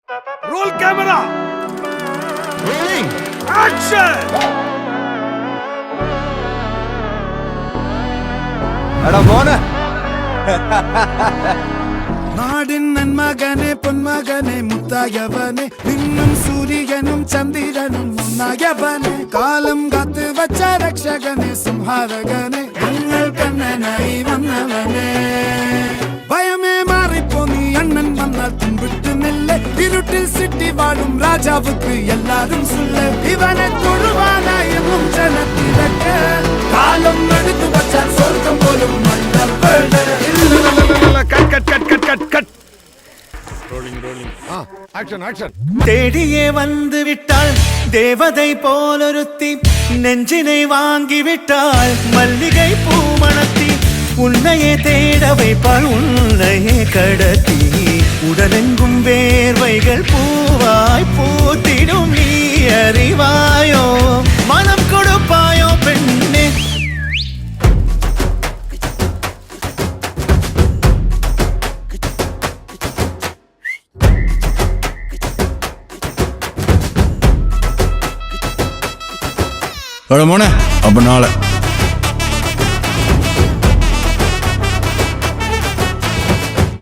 Roll camera. Rolling. Action. அட மோன நாடின் நன்மகனே பொன்மகனே முத்தாயவனே இன்னும் சூரியனும் சந்திரனும் முன்னாயவனே காலம் காத்து வச்ச ரக்ஷகனே சிம்ஹாரகனே எங்கள் கண்ணனாய் வந்தவனே பயமே மாறிப்போ நீ அண்ணன் வந்தால் தும்பிட்டு நெல்ல இருட்டில் சிட்டி வாழும் ராஜாவுக்கு எல்லாரும் சொல்ல இவனை தொழுவானா என்னும் ஜனத்திலக்க காலம் எடுத்து வச்சால் சொர்க்கம் போலும் மன்னர் Cut. rolling. Action. தேடியே வந்து விட்டாள் தேவதை போலொருத்தி நெஞ்சினை வாங்கி விட்டாள் மல்லிகை பூமணத்தி உன்னையே தேட வைப்பாள் உன்னையே கடத்தி உடலெங்கும் வேர்வைகள் பூவாய் பூத்திடும் நீ அறிவாயோ மனம் கொடுப்பாயோ பெண்ணே அட மோன அப்ப நாளை